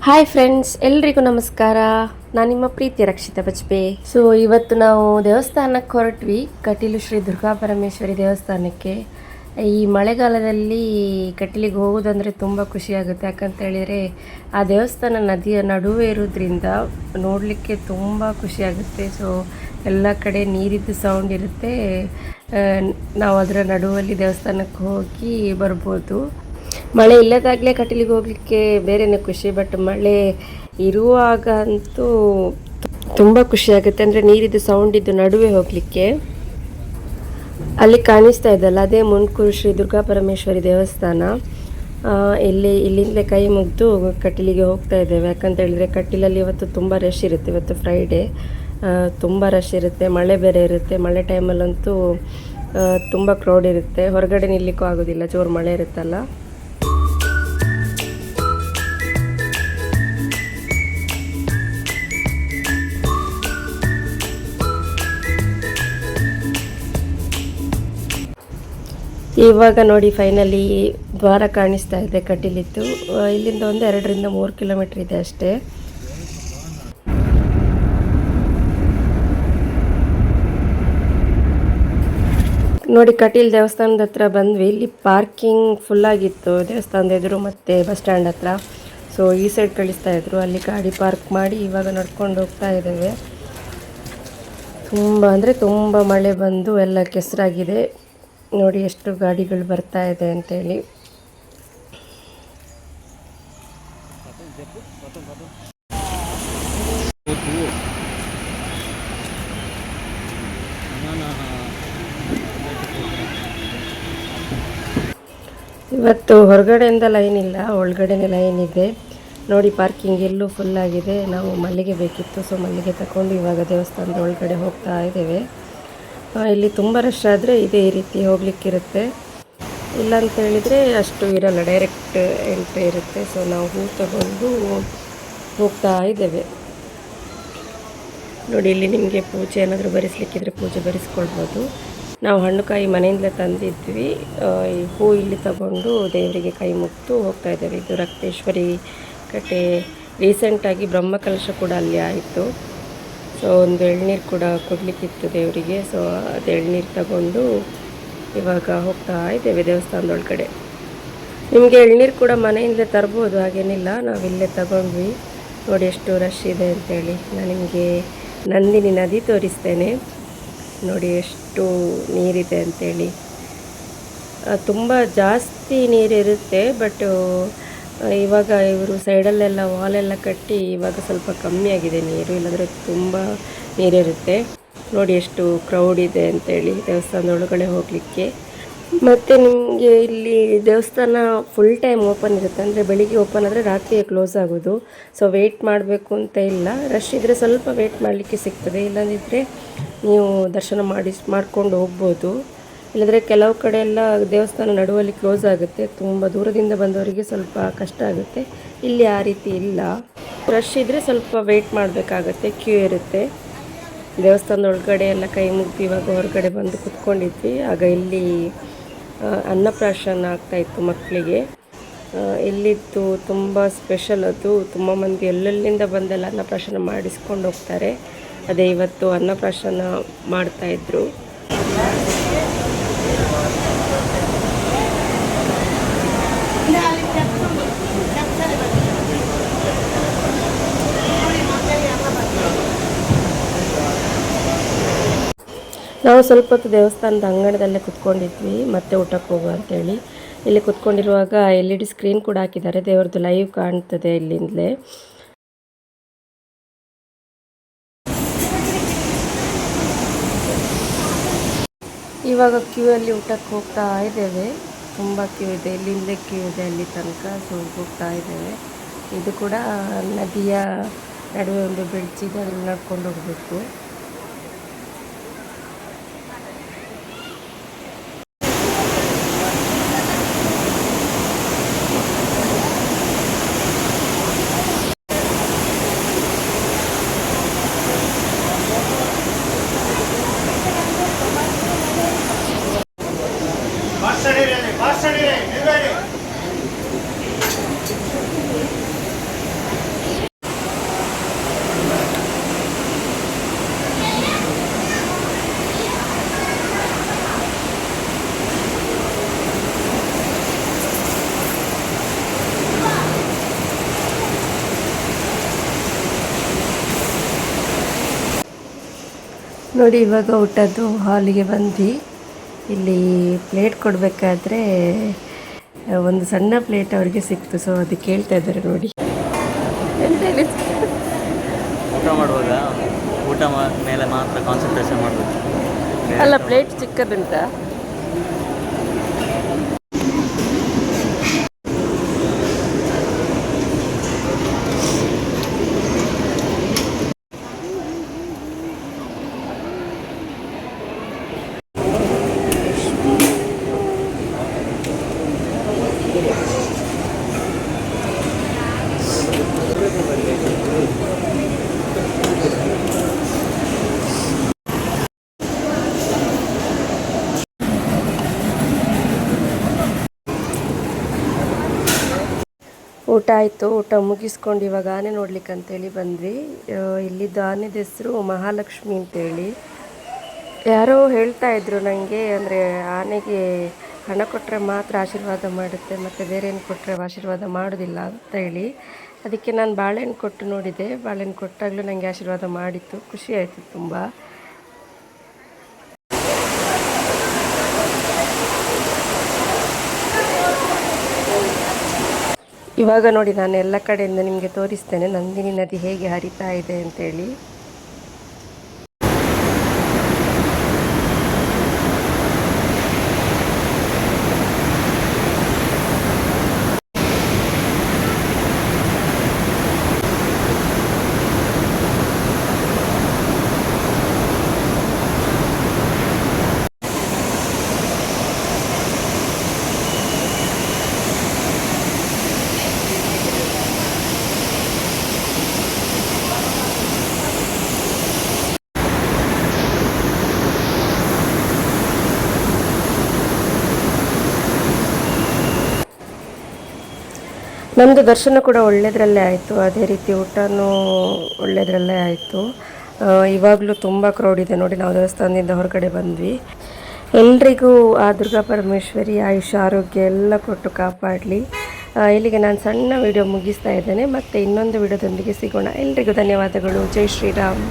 Hi friends, ಎಲ್ರಿಗೂ ನಮಸ್ಕಾರ. ನಾನು ನಿಮ್ಮ ಪ್ರೀತಿ ರಕ್ಷಿತಾ ಬಜ್ಪೆ. ಸೊ ಇವತ್ತು ನಾವು ದೇವಸ್ಥಾನಕ್ಕೆ ಹೊರಟ್ವಿ, ಕಟೀಲು ಶ್ರೀ ದುರ್ಗಾ ಪರಮೇಶ್ವರಿ ದೇವಸ್ಥಾನಕ್ಕೆ. ಈ ಮಳೆಗಾಲದಲ್ಲಿ ಕಟೀಲಿಗೆ ಹೋಗೋದಂದರೆ ತುಂಬ ಖುಷಿಯಾಗುತ್ತೆ. ಯಾಕಂತ ಹೇಳಿದರೆ ಆ ದೇವಸ್ಥಾನ ನದಿಯ ನಡುವೆ ಇರೋದ್ರಿಂದ ನೋಡಲಿಕ್ಕೆ ತುಂಬ ಖುಷಿಯಾಗುತ್ತೆ. ಸೊ ಎಲ್ಲ ಕಡೆ ನೀರಿದ್ದು ಸೌಂಡ್ ಇರುತ್ತೆ. ನಾವು ಅದರ ನಡುವಲ್ಲಿ ದೇವಸ್ಥಾನಕ್ಕೆ ಹೋಗಿ ಬರ್ಬೋದು. ಮಳೆ ಇಲ್ಲದಾಗಲೇ ಕಟೀಲಿಗೆ ಹೋಗಲಿಕ್ಕೆ ಬೇರೆಯೇ ಖುಷಿ, ಬಟ್ ಮಳೆ ಇರುವಾಗ ಅಂತೂ ತುಂಬ ಖುಷಿಯಾಗುತ್ತೆ. ಅಂದರೆ ನೀರಿದ್ದು ಸೌಂಡಿದ್ದು ನಡುವೆ ಹೋಗಲಿಕ್ಕೆ. ಅಲ್ಲಿ ಕಾಣಿಸ್ತಾ ಇದ್ದಲ್ಲ, ಅದೇ ಮುನ್ಕೂರು ಶ್ರೀ ದುರ್ಗಾ ಪರಮೇಶ್ವರಿ ದೇವಸ್ಥಾನ. ಇಲ್ಲಿಂದಲೇ ಕೈ ಮುಗಿದು ಕಟೀಲಿಗೆ ಹೋಗ್ತಾ ಇದ್ದೇವೆ. ಯಾಕಂತ ಹೇಳಿದರೆ ಕಟೀಲಲ್ಲಿ ಇವತ್ತು ತುಂಬ ರಶ್ ಇರುತ್ತೆ. ಇವತ್ತು ಫ್ರೈಡೇ, ತುಂಬ ರಶ್ ಇರುತ್ತೆ. ಮಳೆ ಬೇರೆ ಇರುತ್ತೆ. ಮಳೆ ಟೈಮಲ್ಲಂತೂ ತುಂಬ ಕ್ರೌಡ್ ಇರುತ್ತೆ. ಹೊರಗಡೆ ನಿಲ್ಲಕ್ಕೂ ಆಗೋದಿಲ್ಲ, ಜೋರು ಮಳೆ ಇರುತ್ತಲ್ಲ. ಇವಾಗ ನೋಡಿ, ಫೈನಲಿ ದ್ವಾರ ಕಾಣಿಸ್ತಾ ಇದೆ ಕಟೀಲಿತ್ತು. ಇಲ್ಲಿಂದ ಒಂದು 2-3 ಕಿಲೋಮೀಟರ್ ಇದೆ ಅಷ್ಟೇ. ನೋಡಿ, ಕಟೀಲ್ ದೇವಸ್ಥಾನದ ಹತ್ರ ಬಂದ್ವಿ. ಇಲ್ಲಿ ಪಾರ್ಕಿಂಗ್ ಫುಲ್ಲಾಗಿತ್ತು ದೇವಸ್ಥಾನದ ಎದುರು ಮತ್ತು ಬಸ್ ಸ್ಟ್ಯಾಂಡ್ ಹತ್ರ. ಸೊ ಈ ಸೈಡ್ ಕಳಿಸ್ತಾ ಇದ್ರು, ಅಲ್ಲಿ ಗಾಡಿ ಪಾರ್ಕ್ ಮಾಡಿ ಇವಾಗ ನಡ್ಕೊಂಡು ಹೋಗ್ತಾ ಇದ್ದೇವೆ. ತುಂಬ ಅಂದರೆ ತುಂಬ ಮಳೆ ಬಂದು ಎಲ್ಲ ಕೆಸರಾಗಿದೆ. ನೋಡಿ ಎಷ್ಟು ಗಾಡಿಗಳು ಬರ್ತಾ ಇದೆ ಅಂತೇಳಿ. ಇವತ್ತು ಹೊರಗಡೆಯಿಂದ ಲೈನ್ ಇಲ್ಲ, ಒಳಗಡೆನೇ ಲೈನ್ ಇದೆ. ನೋಡಿ, ಪಾರ್ಕಿಂಗ್ ಎಲ್ಲೂ ಫುಲ್ಲಾಗಿದೆ. ನಾವು ಮಲ್ಲಿಗೆ ಬೇಕಿತ್ತು, ಸೊ ಮಲ್ಲಿಗೆ ತಗೊಂಡು ಇವಾಗ ದೇವಸ್ಥಾನದ ಒಳಗಡೆ ಹೋಗ್ತಾ ಇದ್ದೇವೆ. ಇಲ್ಲಿ ತುಂಬ ರಶ್ ಆದರೆ ಇದೇ ರೀತಿ ಹೋಗ್ಲಿಕ್ಕಿರುತ್ತೆ. ಇಲ್ಲ ಅಂತ ಹೇಳಿದರೆ ಅಷ್ಟು ಇರಲ್ಲ, ಡೈರೆಕ್ಟ್ ಎಂಟ್ರಿ ಇರುತ್ತೆ. ಸೊ ನಾವು ಹೂ ತಗೊಂಡು ಹೋಗ್ತಾ ಇದ್ದೇವೆ. ನೋಡಿ, ಇಲ್ಲಿ ನಿಮಗೆ ಪೂಜೆ ಏನಾದರೂ ಭರಿಸ್ಲಿಕ್ಕಿದ್ರೆ ಪೂಜೆ ಭರಿಸ್ಕೊಳ್ಬೋದು. ನಾವು ಹಣ್ಣುಕಾಯಿ ಮನೆಯಿಂದಲೇ ತಂದಿದ್ವಿ. ಈ ಹೂ ಇಲ್ಲಿ ತಗೊಂಡು ದೇವರಿಗೆ ಕೈ ಮುಗಿದು ಹೋಗ್ತಾ ಇದ್ದೇವೆ. ಇದು ರಕ್ತೇಶ್ವರಿ ಕಟ್ಟೆ. ರೀಸೆಂಟಾಗಿ ಬ್ರಹ್ಮಕಲಶ ಕೂಡ ಅಲ್ಲಿ ಆಯಿತು. ಸೊ ಒಂದು ಎಳ್ನೀರು ಕೂಡ ಕೊಡಲಿಕ್ಕಿತ್ತು ದೇವರಿಗೆ. ಸೊ ಅದು ಎಳ್ನೀರು ತಗೊಂಡು ಇವಾಗ ಹೋಗ್ತಾ ಇದ್ದೇವೆ ದೇವಸ್ಥಾನದೊಳಗಡೆ. ನಿಮಗೆ ಎಳ್ನೀರು ಕೂಡ ಮನೆಯಿಂದಲೇ ತರ್ಬೋದು, ಹಾಗೇನಿಲ್ಲ. ನಾವಿಲ್ಲೇ ತಗೊಂಡ್ವಿ. ನೋಡಿ ಎಷ್ಟು ರಶ್ ಇದೆ ಅಂತೇಳಿ. ನಾನು ನಿಮಗೆ ನಂದಿನಿ ನದಿ ತೋರಿಸ್ತೇನೆ. ನೋಡಿ ಎಷ್ಟು ನೀರಿದೆ ಅಂತೇಳಿ. ತುಂಬ ಜಾಸ್ತಿ ನೀರಿರುತ್ತೆ, ಬಟ್ ಇವಾಗ ಇವರು ಸೈಡಲ್ಲೆಲ್ಲ ವಾಲೆಲ್ಲ ಕಟ್ಟಿ ಇವಾಗ ಸ್ವಲ್ಪ ಕಮ್ಮಿ ಆಗಿದೆ ನೀರು, ಇಲ್ಲಾಂದರೆ ತುಂಬ ನೀರಿರುತ್ತೆ. ನೋಡಿ ಎಷ್ಟು ಕ್ರೌಡ್ ಇದೆ ಅಂತೇಳಿ ದೇವಸ್ಥಾನದ ಒಳಗಡೆ ಹೋಗಲಿಕ್ಕೆ. ಮತ್ತು ನಿಮಗೆ ಇಲ್ಲಿ ದೇವಸ್ಥಾನ ಫುಲ್ ಟೈಮ್ ಓಪನ್ ಇರುತ್ತೆ. ಅಂದರೆ ಬೆಳಿಗ್ಗೆ ಓಪನ್ ಆದರೆ ರಾತ್ರಿಯೇ ಕ್ಲೋಸ್ ಆಗೋದು. ಸೊ ವೆಯ್ಟ್ ಮಾಡಬೇಕು ಅಂತ ಇಲ್ಲ. ರಶ್ ಇದ್ದರೆ ಸ್ವಲ್ಪ ವೆಯ್ಟ್ ಮಾಡಲಿಕ್ಕೆ ಸಿಗ್ತದೆ, ಇಲ್ಲದಿದ್ದರೆ ನೀವು ದರ್ಶನ ಮಾಡ್ಕೊಂಡು ಹೋಗ್ಬೋದು. ಇಲ್ಲದ್ರೆ ಕೆಲವು ಕಡೆ ಎಲ್ಲ ದೇವಸ್ಥಾನ ನಡುವಲ್ಲಿ ಕ್ಲೋಸ್ ಆಗುತ್ತೆ. ತುಂಬ ದೂರದಿಂದ ಬಂದವರಿಗೆ ಸ್ವಲ್ಪ ಕಷ್ಟ ಆಗುತ್ತೆ. ಇಲ್ಲಿ ಆ ರೀತಿ ಇಲ್ಲ. ರಶ್ ಇದ್ದರೆ ಸ್ವಲ್ಪ ವೆಯ್ಟ್ ಮಾಡಬೇಕಾಗತ್ತೆ, ಕ್ಯೂ ಇರುತ್ತೆ. ದೇವಸ್ಥಾನದ ಒಳಗಡೆ ಎಲ್ಲ ಕೈ ಮುಗ್ದು ಇವಾಗ ಹೊರಗಡೆ ಬಂದು ಕುತ್ಕೊಂಡಿದ್ವಿ. ಆಗ ಇಲ್ಲಿ ಅನ್ನಪ್ರಾಶನ ಆಗ್ತಾಯಿತ್ತು ಮಕ್ಕಳಿಗೆ. ಇಲ್ಲಿದ್ದು ತುಂಬ ಸ್ಪೆಷಲ್ ಅದು. ತುಂಬ ಮಂದಿ ಎಲ್ಲೆಲ್ಲಿಂದ ಬಂದೆಲ್ಲ ಅನ್ನಪ್ರಾಶನ ಮಾಡಿಸ್ಕೊಂಡು ಹೋಗ್ತಾರೆ. ಅದೇ ಇವತ್ತು ಅನ್ನಪ್ರಾಶನ ಮಾಡ್ತಾಯಿದ್ರು. ನಾವು ಸ್ವಲ್ಪ ಹೊತ್ತು ದೇವಸ್ಥಾನದ ಅಂಗಣದಲ್ಲೇ ಕುತ್ಕೊಂಡಿದ್ವಿ, ಮತ್ತೆ ಊಟಕ್ಕೆ ಹೋಗುವ ಅಂತೇಳಿ. ಇಲ್ಲಿ ಕುತ್ಕೊಂಡಿರುವಾಗ LED ಸ್ಕ್ರೀನ್ ಕೂಡ ಹಾಕಿದ್ದಾರೆ, ದೇವ್ರದ್ದು ಲೈವ್ ಕಾಣ್ತದೆ ಇಲ್ಲಿಂದಲೇ. ಇವಾಗ ಕ್ಯೂ ಅಲ್ಲಿ ಊಟಕ್ಕೆ ಹೋಗ್ತಾ ಇದ್ದೇವೆ. ತುಂಬ ಕ್ಯೂ ಇದೆ, ಇಲ್ಲಿಂದಲೇ ಕ್ಯೂ ಇದೆ ಅಲ್ಲಿ ತನಕ. ಸೊ ಹೋಗ್ತಾ ಇದ್ದೇವೆ. ಇದು ಕೂಡ ನದಿಯ ನಡುವೆ ಒಂದು ಬ್ರಿಡ್ಜ್ ಇದೆ, ಅದ್ರಲ್ಲಿ ನಡ್ಕೊಂಡು ಹೋಗಬೇಕು. ನೋಡಿ ಇವಾಗ ಊಟದ್ದು ಹಾಲಿಗೆ ಬಂದ್ವಿ. ಇಲ್ಲಿ ಪ್ಲೇಟ್ ಕೊಡಬೇಕಾದ್ರೆ ಒಂದು ಸಣ್ಣ ಪ್ಲೇಟ್ ಅವರಿಗೆ ಸಿಕ್ತು. ಸೊ ಅದಕ್ಕೆ ಕೇಳ್ತಾ ಇದ್ದಾರೆ ನೋಡಿ ಎಂತ ಹೇಳಿ. ಊಟ ಮಾಡುವಾಗ ಊಟ ಮೇಲೆ ಮಾತ್ರ ಕಾನ್ಸಂಟ್ರೇಷನ್ ಮಾಡಬೇಕು. ಅಲ್ಲ ಪ್ಲೇಟ್ ಚಿಕ್ಕದುಂಟ. ಊಟ ಆಯಿತು. ಊಟ ಮುಗಿಸ್ಕೊಂಡು ಇವಾಗ ಆನೆ ನೋಡ್ಲಿಕ್ಕೆ ಅಂತೇಳಿ ಬಂದ್ವಿ. ಇಲ್ಲಿದ್ದು ಆನೆದ ಹೆಸರು ಮಹಾಲಕ್ಷ್ಮಿ ಅಂತೇಳಿ. ಯಾರೋ ಹೇಳ್ತಾ ಇದ್ರು ನನಗೆ, ಅಂದರೆ ಆನೆಗೆ ಹಣ ಕೊಟ್ಟರೆ ಮಾತ್ರ ಆಶೀರ್ವಾದ ಮಾಡುತ್ತೆ, ಮತ್ತು ಬೇರೆ ಏನು ಕೊಟ್ಟರೆ ಆಶೀರ್ವಾದ ಮಾಡೋದಿಲ್ಲ ಅಂತ ಹೇಳಿ. ಅದಕ್ಕೆ ನಾನು ಬಾಳೆಹಣ್ಣು ಕೊಟ್ಟು ನೋಡಿದೆ. ಬಾಳೆಹಣ್ಣು ಕೊಟ್ಟಾಗಲೂ ನನಗೆ ಆಶೀರ್ವಾದ ಮಾಡಿತ್ತು. ಖುಷಿ ಆಯಿತು ತುಂಬ. ಇವಾಗ ನೋಡಿ ನಾನು ಎಲ್ಲ ಕಡೆಯಿಂದ ನಿಮಗೆ ತೋರಿಸ್ತೇನೆ ನಂದಿನಿ ನದಿ ಹೇಗೆ ಹರಿತಾ ಇದೆ ಅಂತೇಳಿ. ನಮ್ಮದು ದರ್ಶನ ಕೂಡ ಒಳ್ಳೆಯದ್ರಲ್ಲೇ ಆಯಿತು. ಅದೇ ರೀತಿ ಊಟನೂ ಒಳ್ಳೆಯದ್ರಲ್ಲೇ ಆಯಿತು. ಇವಾಗಲೂ ತುಂಬ ಕ್ರೌಡ್ ಇದೆ ನೋಡಿ. ನಾವು ದೇವಸ್ಥಾನದಿಂದ ಹೊರಗಡೆ ಬಂದ್ವಿ. ಎಲ್ರಿಗೂ ಆ ದುರ್ಗಾ ಪರಮೇಶ್ವರಿ ಆಯುಷ್ಯ ಆರೋಗ್ಯ ಎಲ್ಲ ಕೊಟ್ಟು ಕಾಪಾಡಲಿ. ಇಲ್ಲಿಗೆ ನಾನು ಸಣ್ಣ ವಿಡಿಯೋ ಮುಗಿಸ್ತಾ ಇದ್ದೇನೆ. ಮತ್ತು ಇನ್ನೊಂದು ವಿಡಿಯೋದೊಂದಿಗೆ ಸಿಗೋಣ. ಎಲ್ರಿಗೂ ಧನ್ಯವಾದಗಳು. ಜೈ ಶ್ರೀರಾಮ್.